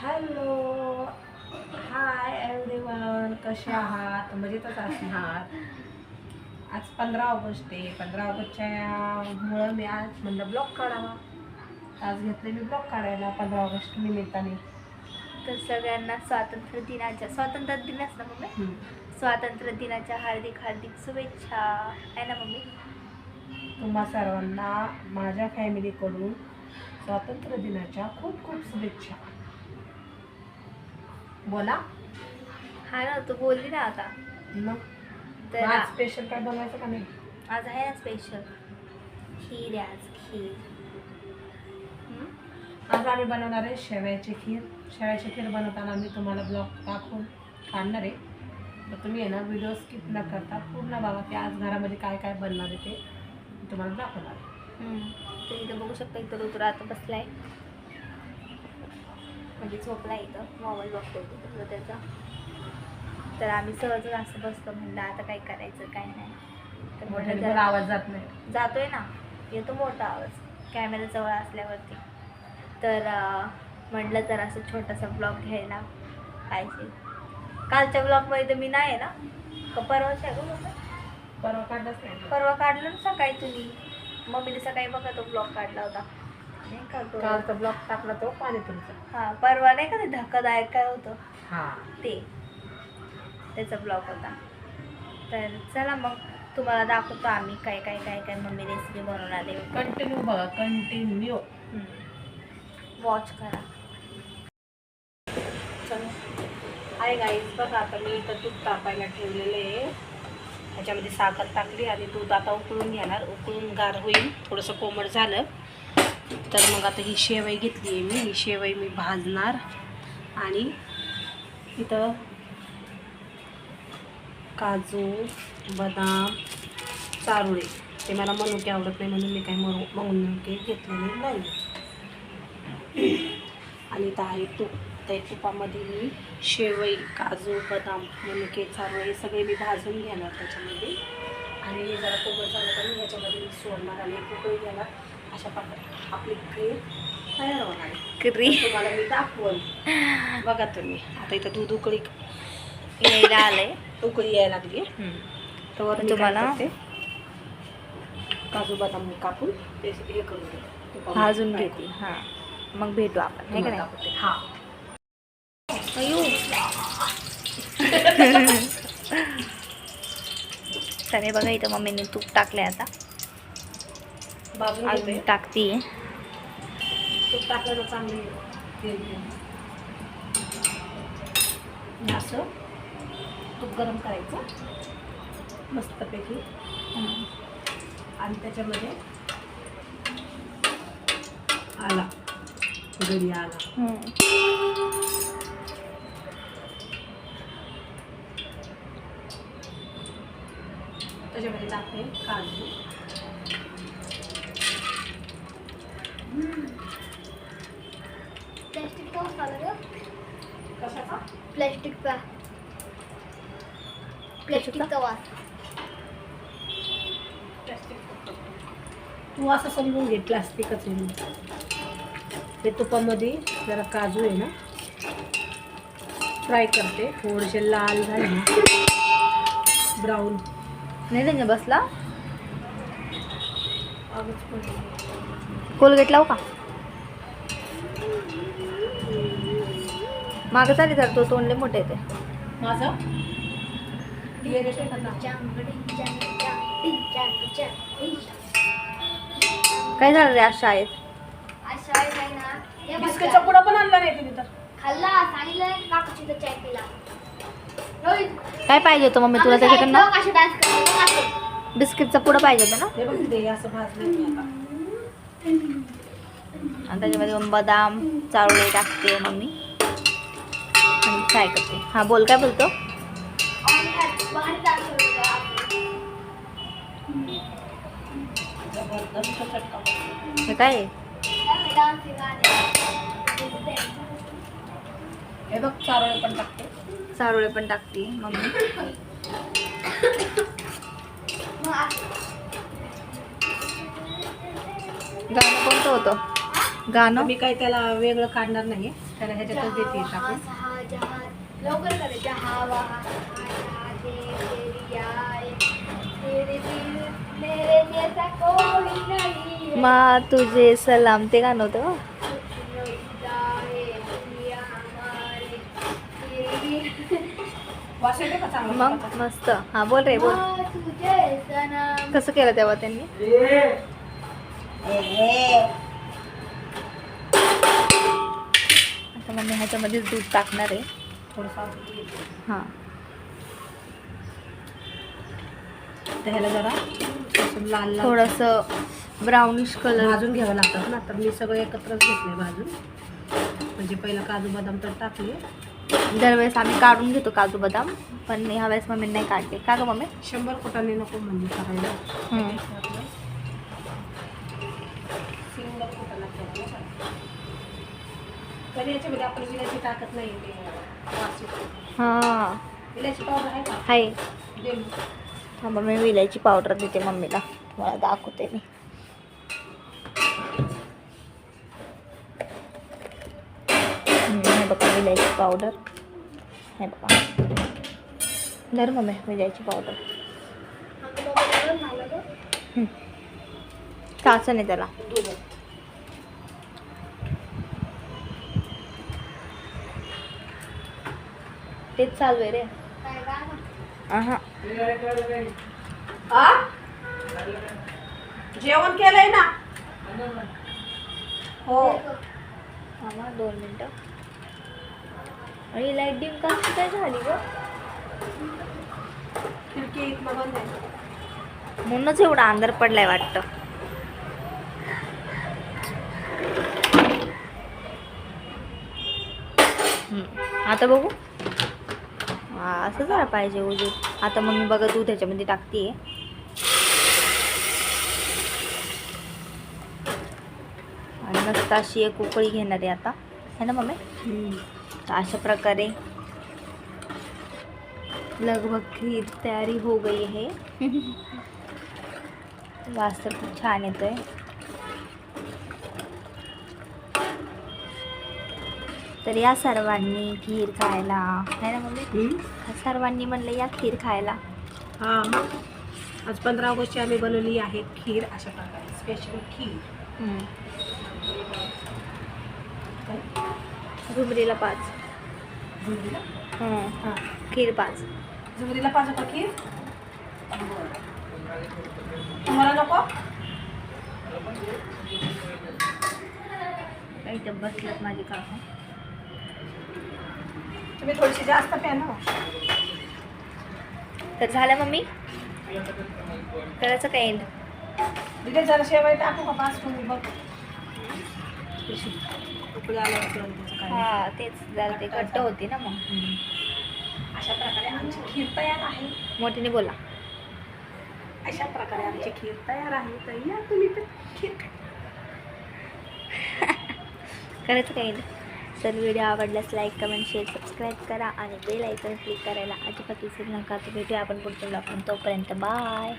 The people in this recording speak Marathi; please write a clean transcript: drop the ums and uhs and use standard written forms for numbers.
हॅलो, हाय एव्हरीवन, कसे आहात? मजेतच असणार. आज 15 ऑगस्ट आहे. 15 ऑगस्टच्या मुळे मी आज म्हणलं ब्लॉग काढावा. आज घेतले मी ब्लॉग काढायला 15 ऑगस्ट निमित्ताने. तर सगळ्यांना स्वातंत्र्य दिनाच्या ना मम्मी, स्वातंत्र्य दिनाच्या हार्दिक हार्दिक शुभेच्छा आहे ना मम्मी. तुम्हा सर्वांना माझ्या फॅमिलीकडून स्वातंत्र्य दिनाच्या खूप खूप शुभेच्छा. बोला. हा ना, तू बोलली ना आता. मग तर आज स्पेशल काय बनवायचं का नाही? आज आहे ना स्पेशल खीर आहे. आज खीर आज आम्ही बनवणार आहे शेवयाची खीर. शेवयाची खीर बनवताना मी तुम्हाला ब्लॉग दाखवून काढणार आहे. तर तुम्ही आहे ना व्हिडिओ स्किप न करता पूर्ण बघा की आज घरामध्ये काय काय बनणार आहे ते मी तुम्हाला दाखवणार आहे. तर इथं बघू शकता, इथं ऋतू आता बसलाय म्हणजे झोपला. इथं मोबाईल बघतो तो त्याचा. तर आम्ही सहज असं बसतो, म्हणलं आता काय करायचं काय नाही. तर मोठ्याने पण आवाज जात नाही. जातोय ना, येतो मोठा आवाज कॅमेरा जवळ असल्यावरती. तर म्हटलं तर असं छोटासा ब्लॉग घ्यायला पाहिजे. कालच्या ब्लॉगमध्ये तर मी नाही आहे ना, का परवाच आहे गं? परवा काढलाच नाही. परवा काढलं ना सकाळी तुम्ही. मम्मीने सकाळी बघा तो ब्लॉग काढला होता नाही का? कालचा ब्लॉग टाकला तो पाणीपुरीचा. हां, परवा नाही का ते धक्कादायक काय होतं हां, ते, त्याचा ब्लॉग होता. तर चला मग तुम्हाला दाखवतो आम्ही काय काय काय काय मम्मी रेसिपी बनवून आले. कंटिन्यू बघा, कंटिन्यू वॉच करा. चला. हाय गाईज, बघा आता मी इथं दूध तापायला ठेवलेलं आहे. ह्याच्यामध्ये साखर टाकली आणि दूध आता उकळून घेणार. उकळून गार होईल, थोडंसं कोमट झालं तर मग आता ही शेवई घेतली आहे मी. ही शेवई मी भाजणार आणि इथं काजू, बदाम, चारोळे, ते मला मनुके आवडत नाही म्हणून मी काही मनुके घेतलेले नाही. आणि इथं आहे तूप. त्या तुपामध्ये मी शेवई, काजू, बदाम, मनुके, चारोळे हे सगळे मी भाजून घेणार त्याच्यामध्ये. आणि हे जरा कोमट झालं तर मी ह्याच्यामध्ये मी सोडणार आणि एक उकळी घेणार. अशा प्रकारे आपली खीर तयार होणार आहे. तुम्हाला मी दाखवून बघा तुम्ही. आता इथं दूध उकळी यायला आलंय, उकळी यायला लागली. तर तुम्हाला काजू बदाम मी कापून हे करून घेते, भाजून घेते. हां, मग भेटू आपण नाही का नाही. हां. तर हे बघा, इथं मम्मीने तूप टाकलंय. आता अजून टाकतीये. तूप टाकलं तर चांगली असं तूप गरम करायचं मस्तपैकी. आणि त्याच्यामध्ये आला गडी आला. त्याच्यामध्ये टाकते काजू. प्लॅस्टिकचा कशाचा? प्लॅस्टिकचा वास. तू असं समजून घे प्लास्टिकच आहे. ते तुपामध्ये जरा काजू आहे ना फ्राय करते. थोडेसे लाल झाले ना, ब्राऊन नाही त्यांनी बसला. कोलगेट लावू का मागं? चालेल तर तो तोंडले मोठे येते माझं. काय झालं रे आज शाळेत? बिस्किटचा पुडा पण आणला नाही तुम्ही तर. काय पाहिजे होतं मम्मी तुला त्याच्याकडनं? बिस्किटचा पुडा पाहिजे होता ना. हे बघ ते असं भाजलं मी आता. आणि त्याच्यामध्ये मग बदाम, चारोळे टाकते मम्मी आणि फ्राय करते. हां बोल, काय बोलतो? हे काय आहे? हे बघ चारोळे पण टाकते. चारोळे पण टाकते मम्मी. गाणं कोणतं होतं? गाणं मी काही त्याला वेगळं काढणार नाही. त्याला ह्याच्यातच देते टाकून. लवकर करे जहा वहा मा तुझे सलाम ते गाणं होतं. वास येते का चांगला मग तुपाचा? मस्त. हा बोल रे बोल. कसं केलं तेव्हा त्यांनी? आता मग मी ह्याच्यामध्ये दूध टाकणार आहे. थोडंसं हां तर ह्याला जरा असं लाल लाल थोडंसं ब्राउनिश कलर. भाजून घ्यावं लागतात ना, तर मी सगळं एकत्रच घेतले भाजून. म्हणजे पहिलं काजू बदाम तर टाकले. दरवेळेस आम्ही काढून घेतो काजू बदाम, पण ह्या वेळेस मम्मी नाही काढले. का गं मम्मी? 100 फुटाने नको म्हणजे करायला. सिंगल फुटाला ठेवायला. तरी याच्यामध्ये आपण विलायची टाकत नाही. वास येतो. हां विलायची पावडर आहे का? आहे. दे मग. थांबा मी विलायची पावडर देते मम्मीला, तुम्हाला दाखवते मी. हे बघा विलायची पावडर. हे बघा धर मम्मी विलायची पावडर. चाचं नाही त्याला. दूध. तेच चालू आहे रे. हा आ? जेवण केलंय ना? हो. थांबा 2 मिनटं. आणि लाईट डिम कशी काय झाली गं? खिडकी इथलं बंद आहे. म्हणूनच एवढा अंधार पडलाय वाटतं. आता बघू. असं झालं पाहिजे उजू. आता मग मी बघा दूध ह्याच्यामध्ये टाकते आणि मस्त अशी एक उकळी घेणार आहे आता, है ना मम्मी? तर अशा प्रकारे लगभग खीर तयारी हो गई है. वास तर खूप छान येतोय. तर या सर्वांनी खीर खायला, है ना मम्मी? सर्वांनी म्हणलं या खीर खायला. हां, आज 15 ऑगस्टची आम्ही बनवली आहे खीर अशा प्रकारे, स्पेशल खीर. झुमरीला 5. झुमरीला? हां खीर 5. झुमरीला 5 होता खीर. तुम्हाला नको? एकदम बसल्यात माझी काका. तुम्ही थोडीशी जास्त प्या ना. तर झालं मम्मी? करायचं काय एंड? तिथे जरा शेवाय टाकू का? पाच तुम्ही बघ. उकळी आल्यावर त्याचं काय. हां तेच जरा ते घट्ट होती ना मग. अशा प्रकारे आमची खीर तयार आहे. मोठीने बोला. अशा प्रकारे आमची खीर तयार आहे. तर या तुम्ही पण खीर खा. करायचं काय एंड? तर व्हिडिओ आवडल्यास लाईक कमेंट शेअर सबस्क्राईब करा आणि बेल आयकॉन क्लिक करायला अजिबात विसरू नका. तर भेटूया आपण पुढच्या ब्लॉगमध्ये. तोपर्यंत बाय.